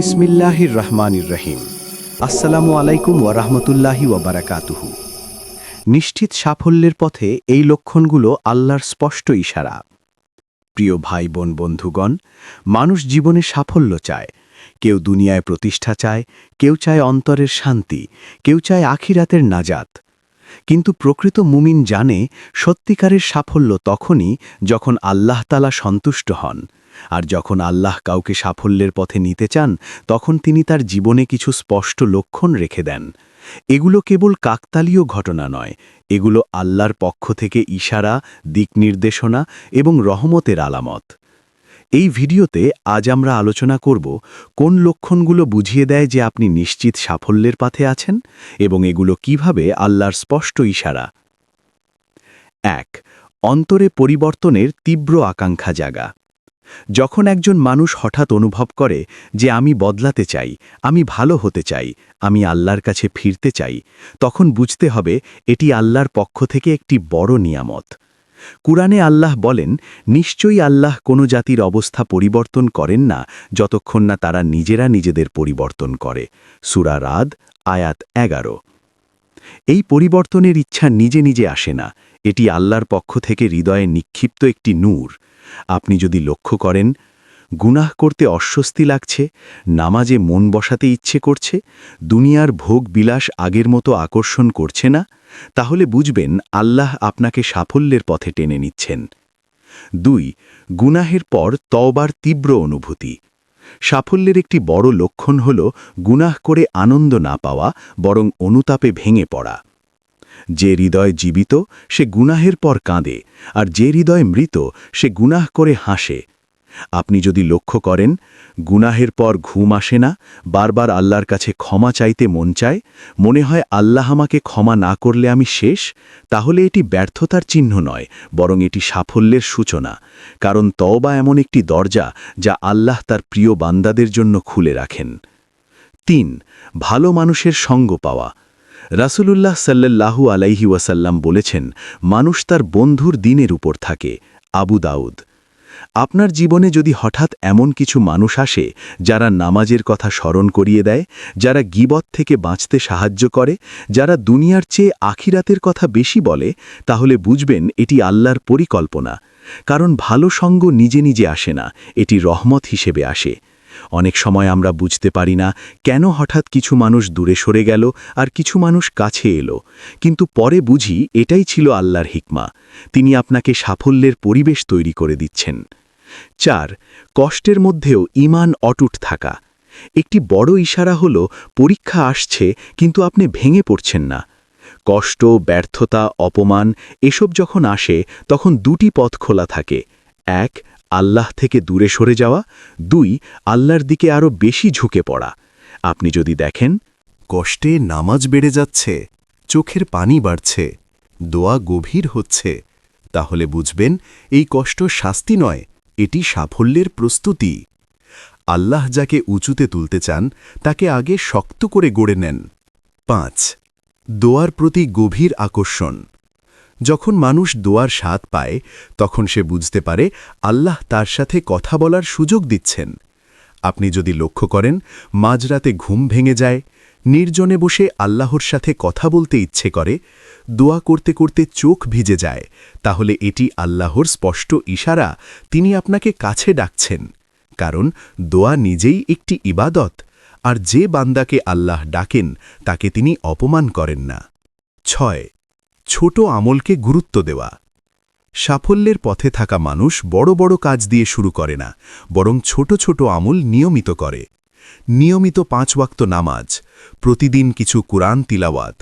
বিসমিল্লাহির রহমানির রহিম। আসসালামু আলাইকুম ওয়া রাহমাতুল্লাহি ওয়া বারাকাতুহু। নিশ্চিত সাফল্যের পথে এই লক্ষণগুলো আল্লাহর স্পষ্ট ইশারা। প্রিয় ভাই বোন বন্ধুগণ, মানুষ জীবনে সাফল্য চায়। কেউ দুনিয়ায় প্রতিষ্ঠা চায়, কেউ চায় অন্তরের শান্তি, কেউ চায় আখিরাতের নাজাত। কিন্তু প্রকৃত মুমিন জানে সত্যিকারের সাফল্য তখনই যখন আল্লাহ তাআলা সন্তুষ্ট হন। আর যখন আল্লাহ কাউকে সাফল্যের পথে নিতে চান, তখন তিনি তার জীবনে কিছু স্পষ্ট লক্ষণ রেখে দেন। এগুলো কেবল কাকতালীয় ঘটনা নয়, এগুলো আল্লাহর পক্ষ থেকে ইশারা, দিক নির্দেশনা এবং রহমতের আলামত। এই ভিডিওতে আজ আমরা আলোচনা করব কোন লক্ষণগুলো বুঝিয়ে দেয় যে আপনি নিশ্চিত সাফল্যের পথে আছেন এবং এগুলো কিভাবে আল্লাহর স্পষ্ট ইশারা। ১. অন্তরে পরিবর্তনের তীব্র আকাঙ্ক্ষা জাগা। যখন একজন মানুষ হঠাৎ অনুভব করে যে আমি বদলাতে চাই, আমি ভালো হতে চাই, আমি আল্লাহর কাছে ফিরতে চাই, তখন বুঝতে হবে এটি আল্লাহর পক্ষ থেকে একটি বড় নিয়ামত। কুরআনে আল্লাহ বলেন, নিশ্চয়ই আল্লাহ কোনো জাতির অবস্থা পরিবর্তন করেন না যতক্ষণ না তারা নিজেরা নিজেদের পরিবর্তন করে। সূরা রাদ, আয়াত 11। এই পরিবর্তনের ইচ্ছা নিজে নিজে আসে না, এটি আল্লাহর পক্ষ থেকে হৃদয়ে নিক্ষিপ্ত একটি নূর। আপনি যদি লক্ষ্য করেন, গুনাহ করতে অস্বস্তি লাগছে, নামাজে মন বসাতে ইচ্ছে করছে, দুনিয়ার ভোগ বিলাস আগের মতো আকর্ষণ করছে না, তাহলে বুঝবেন আল্লাহ আপনাকে সাফল্যের পথে টেনে নিচ্ছেন। ২. গুনাহের পর তওবার তীব্র অনুভূতি। সাফল্যের একটি বড় লক্ষণ হল গুনাহ করে আনন্দ না পাওয়া, বরং অনুতাপে ভেঙে পড়া। যে হৃদয় জীবিত সে গুনাহের পর কাঁদে, আর যে হৃদয় মৃত সে গুনাহ করে হাসে। আপনি যদি লক্ষ্য করেন, গুনাহের পর ঘুম আসে না, বারবার আল্লাহর কাছে ক্ষমা চাইতে মন চায়, মনে হয় আল্লাহ আমাকে ক্ষমা না করলে আমি শেষ, তাহলে এটি ব্যর্থতার চিহ্ন নয়, বরং এটি সাফল্যের সূচনা। কারণ তওবা এমন একটি দরজা যা আল্লাহ তার প্রিয় বান্দাদের জন্য খুলে রাখেন। ৩. ভালো মানুষের সঙ্গ পাওয়া। রাসূলুল্লাহ সাল্লাল্লাহু আলাইহি ওয়াসাল্লাম বলেছেন, মানুষ তার বন্ধুর দিনের উপর থাকে। আবু দাউদ। আপনার জীবনে যদি হঠাৎ এমন কিছু মানুষ আসে যারা নামাজের কথা স্মরণ করিয়ে দেয়, যারা গীবত থেকে বাঁচতে সাহায্য করে, যারা দুনিয়ার চেয়ে আখিরাতের কথা বেশি বলে, তাহলে বুঝবেন এটি আল্লাহর পরিকল্পনা। কারণ ভালো সঙ্গ নিজে নিজে আসে না, এটি রহমত হিসেবে আসে। অনেক সময় আমরা বুঝতে পারি না কেন হঠাৎ কিছু মানুষ দূরে সরে গেল আর কিছু মানুষ কাছে এলো, কিন্তু পরে বুঝি এটাই ছিল আল্লাহর হিকমা। তিনি আপনাকে সাফল্যের পরিবেশ তৈরি করে দিচ্ছেন। ৪. কষ্টের মধ্যেও ঈমান অটুট থাকা। একটি বড় ইশারা হল পরীক্ষা আসছে কিন্তু আপনি ভেঙে পড়ছেন না। কষ্ট, ব্যর্থতা, অপমান এসব যখন আসে তখন দুটি পথ খোলা থাকে। ১. আল্লাহ থেকে দূরে সরে যাওয়া। ২. আল্লাহর দিকে আরও বেশি ঝুঁকে পড়া। আপনি যদি দেখেন কষ্টে নামাজ বেড়ে যাচ্ছে, চোখের পানি বাড়ছে, দোয়া গভীর হচ্ছে, তাহলে বুঝবেন এই কষ্ট শাস্তি নয়, এটি সাফল্যের প্রস্তুতি। আল্লাহ যাকে উঁচুতে তুলতে চান তাকে আগে শক্ত করে গড়ে নেন। ৫. দোয়ার প্রতি গভীর আকর্ষণ। যখন মানুষ দোয়ার স্বাদ পায় তখন সে বুঝতে পারে আল্লাহ তার সাথে কথা বলার সুযোগ দিচ্ছেন। আপনি যদি লক্ষ্য করেন, মাঝরাতে ঘুম ভেঙে যায়, নির্জনে বসে আল্লাহর সাথে কথা বলতে ইচ্ছে করে, দোয়া করতে করতে চোখ ভিজে যায়, তাহলে এটি আল্লাহর স্পষ্ট ইশারা, তিনি আপনাকে কাছে ডাকছেন। কারণ দোয়া নিজেই একটি ইবাদত, আর যে বান্দাকে আল্লাহ ডাকেন তাকে তিনি অপমান করেন না। ৬. ছোট আমলকে গুরুত্ব দেওয়া। সাফল্যের পথে থাকা মানুষ বড় বড় কাজ দিয়ে শুরু করে না, বরং ছোট ছোট আমল নিয়মিত করে। নিয়মিত ৫ ওয়াক্ত নামাজ, প্রতিদিন কিছু কুরআন তিলাওয়াত,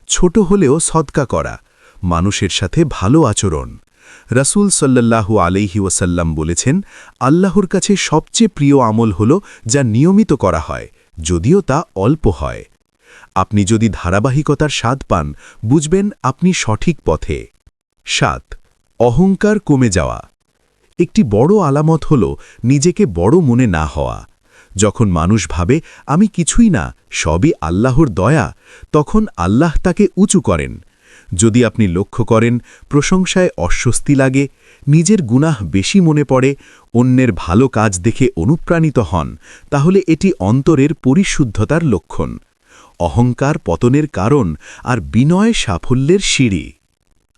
ছোট হলেও সদকা করা, মানুষের সাথে ভালো আচরণ। রাসূল সাল্লাল্লাহু আলাইহি ওয়াসাল্লাম বলেছেন, আল্লাহর কাছে সবচেয়ে প্রিয় আমল হল যা নিয়মিত করা হয়, যদিও তা অল্প হয়। আপনি যদি ধারাবাহিকতার স্বাদ পান, বুঝবেন আপনি সঠিক পথে। ৭. অহংকার কমে যাওয়া। একটি বড় আলামত হল নিজেকে বড় মনে না হওয়া। যখন মানুষ ভাবে আমি কিছুই না, সবই আল্লাহর দয়া, তখন আল্লাহ তাকে উঁচু করেন। যদি আপনি লক্ষ্য করেন প্রশংসায় অস্বস্তি লাগে, নিজের গুনাহ বেশি মনে পড়ে, অন্যের ভালো কাজ দেখে অনুপ্রাণিত হন, তাহলে এটি অন্তরের পরিশুদ্ধতার লক্ষণ। অহংকার পতনের কারণ আর বিনয় সাফল্যের সিঁড়ি।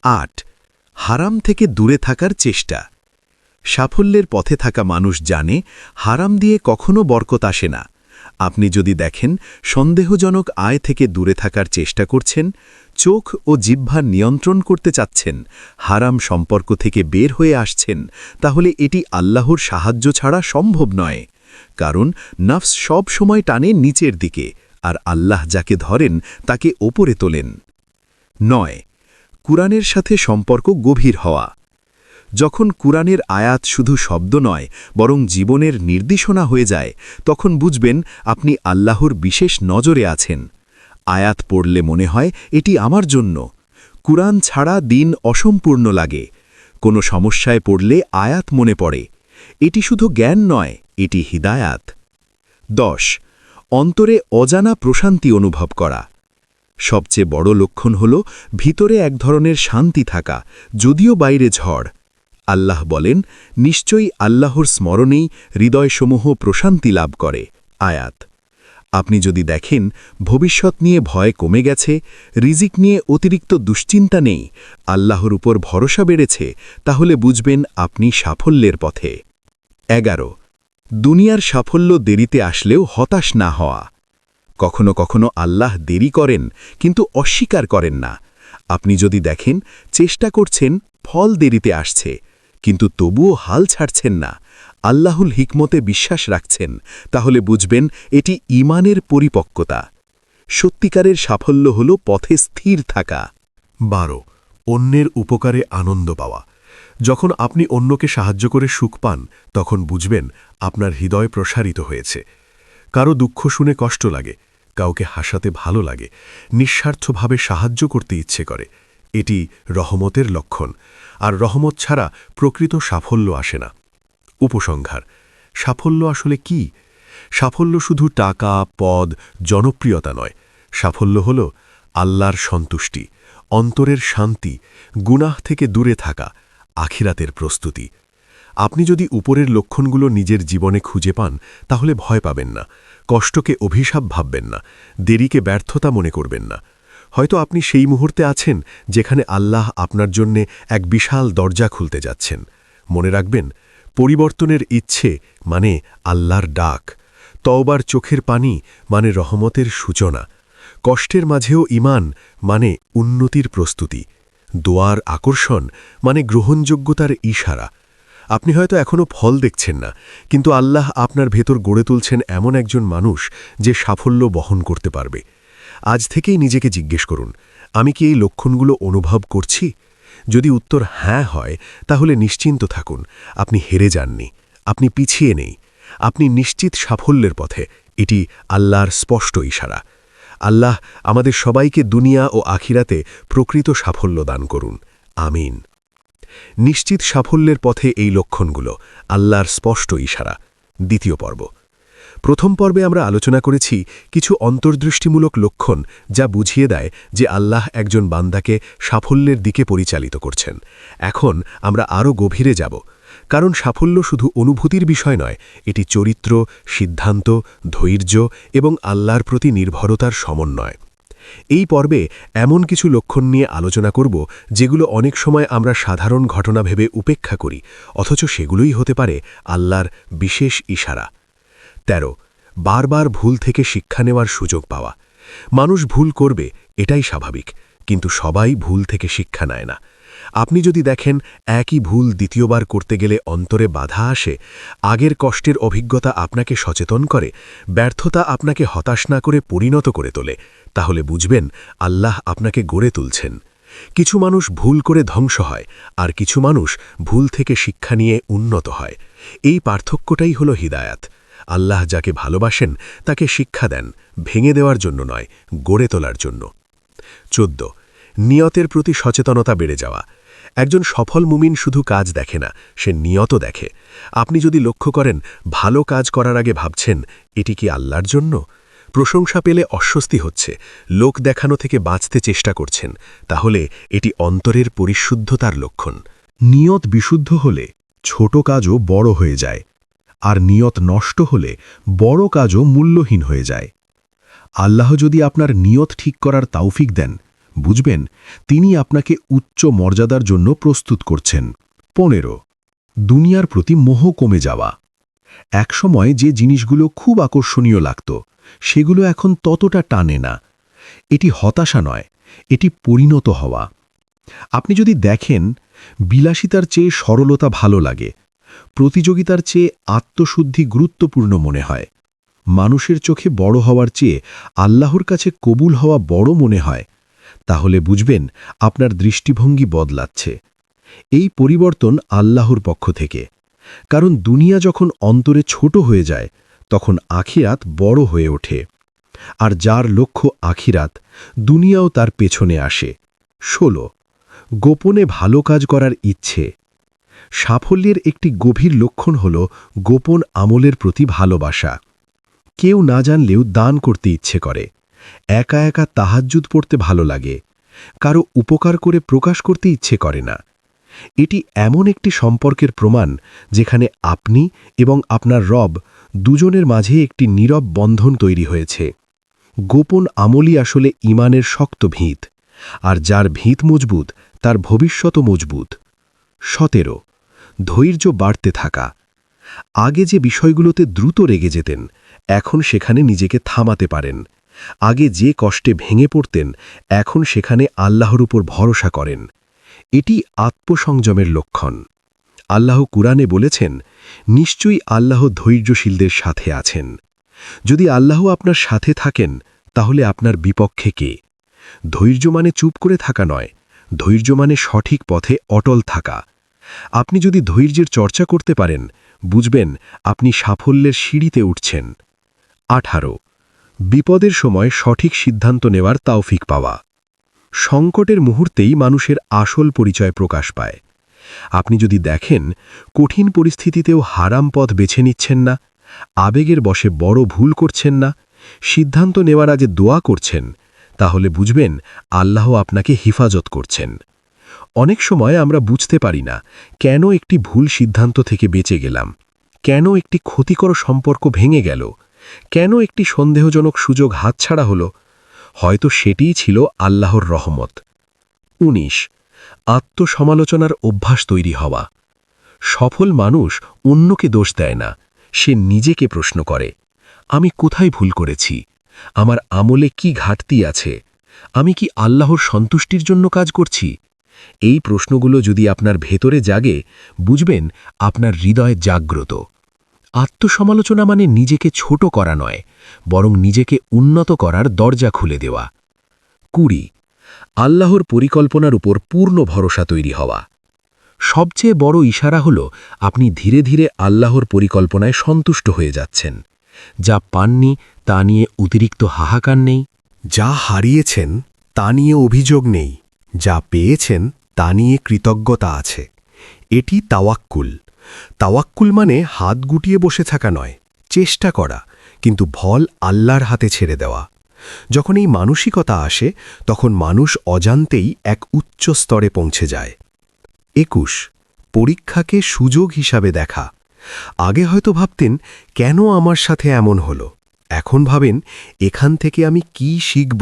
৮. হারাম থেকে দূরে থাকার চেষ্টা। সাফল্যের পথে থাকা মানুষ জানে হারাম দিয়ে কখনো বরকত আসে না। আপনি যদি দেখেন সন্দেহজনক আয় থেকে দূরে থাকার চেষ্টা করছেন, চোখ ও জিহ্বার নিয়ন্ত্রণ করতে চাচ্ছেন, হারাম সম্পর্ক থেকে বের হয়ে আসছেন, তাহলে এটি আল্লাহর সাহায্য ছাড়া সম্ভব নয়। কারণ নফস সব সময় টানে নিচের দিকে, আর আল্লাহ যাকে ধরেন তাকে ওপরে তোলেন। ৯. কুরআনের সাথে সম্পর্ক গভীর হওয়া। যখন কুরআনের আয়াত শুধু শব্দ নয় বরং জীবনের নির্দেশনা হয়ে যায়, তখন বুঝবেন আপনি আল্লাহর বিশেষ নজরে আছেন। আয়াত পড়লে মনে হয় এটি আমার জন্য। কুরআন ছাড়া দিন অসম্পূর্ণ লাগে। কোনো সমস্যায় পড়লে আয়াত মনে পড়ে। এটি শুধু জ্ঞান নয়, এটি হিদায়াত। ১০. অন্তরে অজানা প্রশান্তি অনুভব করা। সবচেয়ে বড় লক্ষণ হল ভিতরে এক ধরনের শান্তি থাকা, যদিও বাইরে ঝড়। আল্লাহ বলেন, নিশ্চয়ই আল্লাহর স্মরণেই হৃদয়সমূহ প্রশান্তি লাভ করে। আয়াত। আপনি যদি দেখেন ভবিষ্যৎ নিয়ে ভয় কমে গেছে, রিজিক নিয়ে অতিরিক্ত দুশ্চিন্তা নেই, আল্লাহর উপর ভরসা বেড়েছে, তাহলে বুঝবেন আপনি সাফল্যের পথে। ১১. দুনিয়ার সাফল্য দেরিতে আসলেও হতাশ না হওয়া। কখনো কখনো আল্লাহ দেরি করেন, কিন্তু অস্বীকার করেন না। আপনি যদি দেখেন চেষ্টা করছেন, ফল দেরিতে আসছে, কিন্তু তবুও হাল ছাড়ছেন না, আল্লাহুল হিকমতে বিশ্বাস রাখছেন, তাহলে বুঝবেন এটি ঈমানের পরিপক্কতা। সত্যিকারের সাফল্য হল পথে স্থির থাকা। ১২. অন্যের উপকারে আনন্দ পাওয়া। যখন আপনি অন্যকে সাহায্য করে সুখ পান, তখন বুঝবেন আপনার হৃদয় প্রসারিত হয়েছে। কারো দুঃখ শুনে কষ্ট লাগে, কাউকে হাসাতে ভালো লাগে, নিঃস্বার্থভাবে সাহায্য করতে ইচ্ছে করে। এটি রহমতের লক্ষণ, আর রহমত ছাড়া প্রকৃত সাফল্য আসে না। উপসংহার: সাফল্য আসলে কি? সাফল্য শুধু টাকা, পদ, জনপ্রিয়তা নয়। সাফল্য হল আল্লাহর সন্তুষ্টি, অন্তরের শান্তি, গুনাহ থেকে দূরে থাকা, আখিরাতের প্রস্তুতি। আপনি যদি উপরের লক্ষণগুলো নিজের জীবনে খুঁজে পান, তাহলে ভয় পাবেন না, কষ্টকে অভিশাপ ভাববেন না, দেরিকে ব্যর্থতা মনে করবেন না। হয়তো আপনি সেই মুহূর্তে আছেন যেখানে আল্লাহ আপনার জন্যে এক বিশাল দরজা খুলতে যাচ্ছেন। মনে রাখবেন, পরিবর্তনের ইচ্ছে মানে আল্লাহর ডাক, তওবার চোখের পানি মানে রহমতের সূচনা, কষ্টের মাঝেও ঈমান মানে উন্নতির প্রস্তুতি, দোয়ার আকর্ষণ মানে গ্রহণযোগ্যতার ইশারা। আপনি হয়তো এখনও ফল দেখছেন না, কিন্তু আল্লাহ আপনার ভেতর গড়ে তুলছেন এমন একজন মানুষ যে সাফল্য বহন করতে পারবে। আজ থেকেই নিজেকে জিজ্ঞেস করুন, আমি কি এই লক্ষণগুলো অনুভব করছি? যদি উত্তর হ্যাঁ হয়, তাহলে নিশ্চিন্ত থাকুন, আপনি হেরে যাননি, আপনি পিছিয়ে নেই, আপনি নিশ্চিত সাফল্যের পথে। এটি আল্লাহর স্পষ্ট ইশারা। আল্লাহ আমাদের সবাইকে দুনিয়া ও আখিরাতে প্রকৃত সাফল্য দান করুন। আমিন। নিশ্চিত সাফল্যের পথে এই লক্ষণগুলো আল্লাহর স্পষ্ট ইশারা। দ্বিতীয় পর্ব। প্রথম পর্বে আমরা আলোচনা করেছি কিছু অন্তর্দৃষ্টিমূলক লক্ষণ যা বুঝিয়ে দেয় যে আল্লাহ একজন বান্দাকে সাফল্যের দিকে পরিচালিত করছেন। এখন আমরা আরও গভীরে যাব, কারণ সাফল্য শুধু অনুভূতির বিষয় নয়, এটি চরিত্র, সিদ্ধান্ত, ধৈর্য এবং আল্লাহর প্রতি নির্ভরতার সমন্বয়। এই পর্বে এমন কিছু লক্ষণ নিয়ে আলোচনা করব যেগুলো অনেক সময় আমরা সাধারণ ঘটনা ভেবে উপেক্ষা করি, অথচ সেগুলোই হতে পারে আল্লাহর বিশেষ ইশারা। ১৩. বারবার ভুল থেকে শিক্ষা নেওয়ার সুযোগ পাওয়া। মানুষ ভুল করবে, এটাই স্বাভাবিক, কিন্তু সবাই ভুল থেকে শিক্ষা নেয় না। আপনি যদি দেখেন একই ভুল দ্বিতীয়বার করতে গেলে অন্তরে বাধা আসে, আগের কষ্টের অভিজ্ঞতা আপনাকে সচেতন করে, ব্যর্থতা আপনাকে হতাশ না করে পরিণত করে তোলে, তাহলে বুঝবেন আল্লাহ আপনাকে গড়ে তুলছেন। কিছু মানুষ ভুল করে ধ্বংস হয়, আর কিছু মানুষ ভুল থেকে শিক্ষা নিয়ে উন্নত হয়। এই পার্থক্যটাই হল হিদায়াত। আল্লাহ যাকে ভালোবাসেন তাকে শিক্ষা দেন, ভেঙে দেওয়ার জন্য নয়, গড়ে তোলার জন্য। ১৪. নিয়তের প্রতি সচেতনতা বেড়ে যাওয়া। একজন সফল মুমিন শুধু কাজ দেখে না, সে নিয়ত দেখে। আপনি যদি লক্ষ্য করেন ভালো কাজ করার আগে ভাবছেন, এটি কি আল্লাহর জন্য? প্রশংসা পেলে অস্বস্তি হচ্ছে, লোক দেখানো থেকে বাঁচতে চেষ্টা করছেন, তাহলে এটি অন্তরের পরিশুদ্ধতার লক্ষণ। নিয়ত বিশুদ্ধ হলে ছোট কাজও বড় হয়ে যায়, আর নিয়ত নষ্ট হলে বড় কাজও মূল্যহীন হয়ে যায়। আল্লাহ যদি আপনার নিয়ত ঠিক করার তৌফিক দেন, বুঝবেন তিনি আপনাকে উচ্চ মর্যাদার জন্য প্রস্তুত করছেন। 15 দুনিয়ার প্রতি মোহ কমে যাওয়া। একসময় যে জিনিসগুলো খুব আকর্ষণীয় লাগত, সেগুলো এখন ততটা টানে না। এটি হতাশা নয়, এটি পরিণত হওয়া। আপনি যদি দেখেন, বিলাসিতার চেয়ে সরলতা ভালো লাগে, প্রতিযোগিতার চেয়ে আত্মশুদ্ধি গুরুত্বপূর্ণ মনে হয়, মানুষের চোখে বড় হওয়ার চেয়ে আল্লাহর কাছে কবুল হওয়া বড় মনে হয়, তাহলে বুঝবেন আপনার দৃষ্টিভঙ্গি বদলাচ্ছে। এই পরিবর্তন আল্লাহর পক্ষ থেকে, কারণ দুনিয়া যখন অন্তরে ছোট হয়ে যায়, তখন আখিরাত বড় হয়ে ওঠে। আর যার লক্ষ্য আখিরাত, দুনিয়াও তার পেছনে আসে। 16 গোপনে ভালো কাজ করার ইচ্ছে। সাফল্যের একটি গভীর লক্ষণ হল গোপন আমলের প্রতি ভালোবাসা। কেউ না জানলেও দান করতে ইচ্ছে করে, একা একা তাহাজ্জুদ পড়তে ভালো লাগে, কারো উপকার করে প্রকাশ করতে ইচ্ছে করে না। এটি এমন একটি সম্পর্কের প্রমাণ যেখানে আপনি এবং আপনার রব দুজনের মাঝে একটি নীরব বন্ধন তৈরি হয়েছে। গোপন আমলই আসলে ঈমানের শক্ত ভিত, আর যার ভিত মজবুত তার ভবিষ্যৎ মজবুত। 17 ধৈর্য বাড়তে থাকা। আগে যে বিষয়গুলোতে দ্রুত রেগে যেতেন, এখন সেখানে নিজেকে থামাতে পারেন। আগে যে কষ্টে ভেঙে পড়তেন, এখন সেখানে আল্লাহর উপর ভরসা করেন। এটি আত্মসংযমের লক্ষণ। আল্লাহ কুরআনে বলেছেন, নিশ্চয়ই আল্লাহ ধৈর্যশীলদের সাথে আছেন। যদি আল্লাহ আপনার সাথে থাকেন, তাহলে আপনার বিপক্ষে কে? ধৈর্য মানে চুপ করে থাকা নয়, ধৈর্য মানে সঠিক পথে অটল থাকা। আপনি যদি ধৈর্যের চর্চা করতে পারেন, বুঝবেন আপনি সাফল্যের সিঁড়িতে উঠছেন। 18 বিপদের সময় সঠিক সিদ্ধান্ত নেওয়ার তৌফিক পাওয়া। সংকটের মুহূর্তেই মানুষের আসল পরিচয় প্রকাশ পায়। আপনি যদি দেখেন, কঠিন পরিস্থিতিতেও হারাম পথ বেছে নিচ্ছেন না, আবেগের বশে বড় ভুল করছেন না, সিদ্ধান্ত নেওয়ার আগে দোয়া করছেন, তাহলে বুঝবেন আল্লাহ আপনাকে হিফাজত করছেন। অনেক সময় আমরা বুঝতে পারি না কেন একটি ভুল সিদ্ধান্ত থেকে বেঁচে গেলাম, কেন একটি ক্ষতিকর সম্পর্ক ভেঙে গেল, কেন একটি সন্দেহজনক সুযোগ হাতছাড়া হলো। হয়তো সেটিই ছিল আল্লাহর রহমত। 19 আত্মসমালোচনার অভ্যাস তৈরি হওয়া। সফল মানুষ অন্যকে দোষ দেয় না, সে নিজেকে প্রশ্ন করে, আমি কোথায় ভুল করেছি? আমার আমলে কি ঘাটতি আছে? আমি কি আল্লাহর সন্তুষ্টির জন্য কাজ করছি? এই প্রশ্নগুলো যদি আপনার ভেতরে জাগে, বুঝবেন আপনার হৃদয় জাগ্রত। আত্মসমালোচনা মানে নিজেকে ছোট করা নয়, বরং নিজেকে উন্নত করার দরজা খুলে দেওয়া। 20 আল্লাহর পরিকল্পনার উপর পূর্ণ ভরসা তৈরি হওয়া। সবচেয়ে বড় ইশারা হল আপনি ধীরে ধীরে আল্লাহর পরিকল্পনায় সন্তুষ্ট হয়ে যাচ্ছেন। যা পাননি তা নিয়ে অতিরিক্ত হাহাকার নেই, যা হারিয়েছেন তা নিয়ে অভিযোগ নেই, যা পেয়েছেন তা নিয়ে কৃতজ্ঞতা আছে। এটি তাওয়াক্কুল। তাওয়াক্কুল মানে হাত গুটিয়ে বসে থাকা নয়, চেষ্টা করা, কিন্তু ফল আল্লাহর হাতে ছেড়ে দেওয়া। যখন এই মানসিকতা আসে, তখন মানুষ অজান্তেই এক উচ্চ স্তরে পৌঁছে যায়। 21 পরীক্ষাকে সুযোগ হিসাবে দেখা। আগে হয়তো ভাবতেন, কেন আমার সাথে এমন হলো? এখন ভাবেন, এখান থেকে আমি কি শিখব?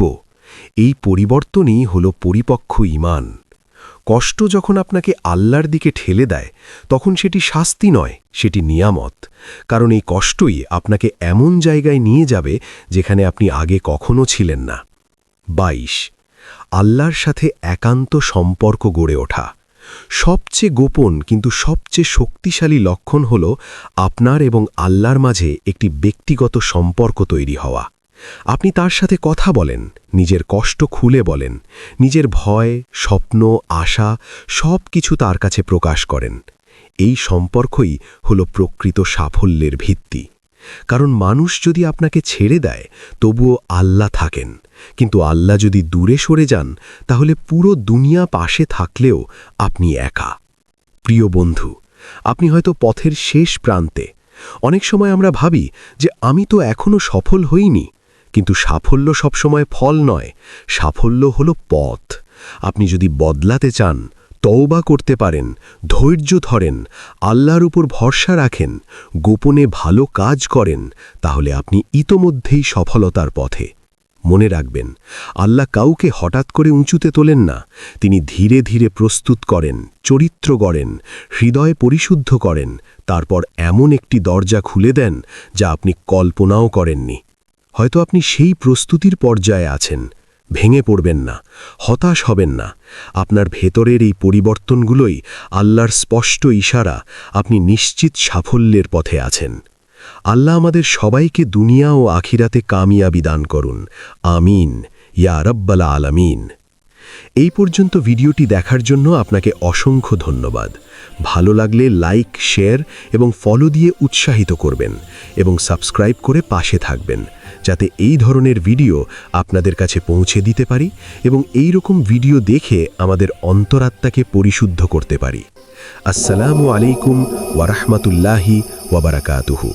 এই পরিবর্তনই হলো পরিপক্ক ঈমান। কষ্ট যখন আপনাকে আল্লাহর দিকে ঠেলে দেয়, তখন সেটি শাস্তি নয়, সেটি নিয়ামত। কারণ এই কষ্টই আপনাকে এমন জায়গায় নিয়ে যাবে যেখানে আপনি আগে কখনো ছিলেন না। 22 আল্লাহর সাথে একান্ত সম্পর্ক গড়ে ওঠা। সবচেয়ে গোপন কিন্তু সবচেয়ে শক্তিশালী লক্ষণ হল আপনার এবং আল্লাহর মাঝে একটি ব্যক্তিগত সম্পর্ক তৈরি হওয়া। আপনি তার সাথে কথা বলেন, নিজের কষ্ট খুলে বলেন, নিজের ভয়, স্বপ্ন, আশা সব কিছু তার কাছে প্রকাশ করেন। এই সম্পর্কই হল প্রকৃত সাফল্যের ভিত্তি। কারণ মানুষ যদি আপনাকে ছেড়ে দেয়, তবুও আল্লাহ থাকেন, কিন্তু আল্লাহ যদি দূরে সরে যান, তাহলে পুরো দুনিয়া পাশে থাকলেও আপনি একা। প্রিয় বন্ধু, আপনি হয়তো পথের শেষ প্রান্তে। অনেক সময় আমরা ভাবি যে আমি তো এখনো সফল হইনি, কিন্তু সাফল্য সবসময় ফল নয়, সাফল্য হলো পথ। আপনি যদি বদলাতে চান, তওবা করতে পারেন, ধৈর্য ধরেন, আল্লাহর উপর ভরসা রাখেন, গোপনে ভালো কাজ করেন, তাহলে আপনি ইতোমধ্যেই সফলতার পথে। মনে রাখবেন, আল্লাহ কাউকে হঠাৎ করে উঁচুতে তোলেন না। তিনি ধীরে ধীরে প্রস্তুত করেন, চরিত্র গড়েন, হৃদয় পরিশুদ্ধ করেন, তারপর এমন একটি দরজা খুলে দেন যা আপনি কল্পনাও করেননি। হয়তো আপনি সেই প্রস্তুতির পর্যায়ে আছেন। ভেঙে পড়বেন না, হতাশ হবেন না। আপনার ভেতরের এই পরিবর্তনগুলোই আল্লাহর স্পষ্ট ইশারা আপনি নিশ্চিত সাফল্যের পথে আছেন। আল্লাহ আমাদের সবাইকে দুনিয়া ও আখিরাতে কামিয়াবি দান করুন। আমিন, ইয়া রাব্বাল আলামিন। এই পর্যন্ত ভিডিওটি দেখার জন্য আপনাকে অসংখ্য ধন্যবাদ। ভালো লাগলে লাইক, শেয়ার এবং ফলো দিয়ে উৎসাহিত করবেন এবং সাবস্ক্রাইব করে পাশে থাকবেন, যাতে এই ধরনের ভিডিও আপনাদের কাছে পৌঁছে দিতে পারি এবং এই রকম ভিডিও দেখে আমাদের অন্তরাত্মাকে পরিশুদ্ধ করতে পারি। আসসালামু আলাইকুম ওয়া রাহমাতুল্লাহি ওয়া বারাকাতুহু।